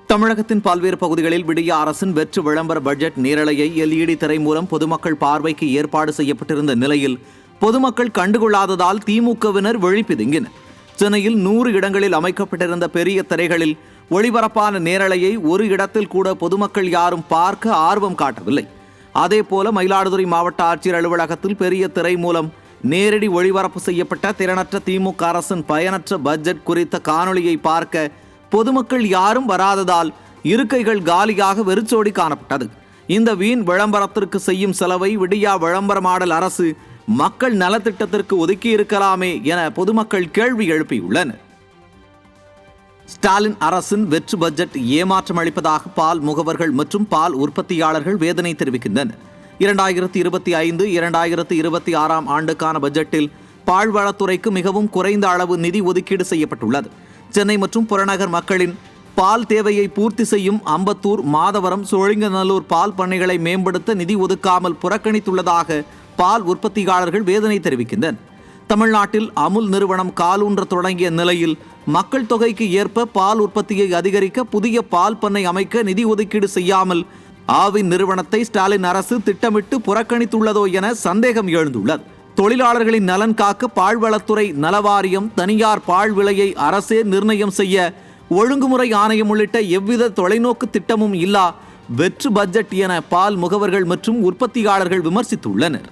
தமிழகத்தின் பல்வேறு பகுதிகளில் விடிய அரசின் வெற்று விளம்பர பட்ஜெட் நேரலையை LED திரை மூலம் பொதுமக்கள் பார்வைக்கு ஏற்பாடு செய்யப்பட்டிருந்த நிலையில் பொதுமக்கள் கண்டுகொள்ளாததால் திமுகவினர் விழிப்பிதுங்கினர். சென்னையில் 100 இடங்களில் அமைக்கப்பட்டிருந்த பெரிய திரைகளில் ஒளிபரப்பான நேரலையை ஒரு இடத்தில் கூட பொதுமக்கள் யாரும் பார்க்க ஆர்வம் காட்டவில்லை. அதேபோல மயிலாடுதுறை மாவட்ட ஆட்சியர் அலுவலகத்தில் பெரிய திரை மூலம் நேரடி ஒளிபரப்பு செய்யப்பட்ட திறனற்ற திமுக அரசின் பயனற்ற பட்ஜெட் குறித்த காணொளியை பார்க்க பொதுமக்கள் யாரும் வராததால் இருக்கைகள் காலியாக வெறிச்சோடி காணப்பட்டது. இந்த வீண் விளம்பரத்திற்கு செய்யும் செலவை விடியா விளம்பரமாடல் அரசு மக்கள் நலத்திட்டத்திற்கு ஒதுக்கி இருக்கலாமே என பொதுமக்கள் கேள்வி எழுப்பியுள்ளனர். ஸ்டாலின் அரசின் வெற்று பட்ஜெட் ஏமாற்றம் அளிப்பதாக பால் முகவர்கள் மற்றும் பால் உற்பத்தியாளர்கள் வேதனை தெரிவிக்கின்றனர். 2025-2026 ஆண்டுக்கான பட்ஜெட்டில் பால்வளத்துறைக்கு மிகவும் குறைந்த அளவு நிதி ஒதுக்கீடு செய்யப்பட்டுள்ளது. சென்னை மற்றும் புறநகர் மக்களின் பால் தேவையை பூர்த்தி செய்யும் அம்பத்தூர், மாதவரம், சோழிங்கநல்லூர் பால் பண்ணைகளை மேம்படுத்த நிதி ஒதுக்காமல் புறக்கணித்துள்ளதாக பால் உற்பத்தியாளர்கள் வேதனை தெரிவிக்கின்றனர். தமிழ்நாட்டில் அமுல் நிறுவனம் காலூன்ற தொடங்கிய நிலையில் மக்கள் தொகைக்கு ஏற்ப பால் உற்பத்தியை அதிகரிக்க புதிய பால் பண்ணை அமைக்க நிதி ஒதுக்கீடு செய்யாமல் ஆவின் நிறுவனத்தை ஸ்டாலின் அரசு திட்டமிட்டு புறக்கணித்துள்ளதோ என சந்தேகம் எழுந்துள்ளது. தொழிலாளர்களின் நலன் காக்க பால்வளத்துறை நலவாரியம், தனியார் பால் விலையை அரசே நிர்ணயம் செய்ய ஒழுங்குமுறை ஆணையம் உள்ளிட்ட எவ்வித தொலைநோக்கு திட்டமும் இல்லா வெற்று பட்ஜெட் என பால் முகவர்கள் மற்றும் உற்பத்தியாளர்கள் விமர்சித்துள்ளனர்.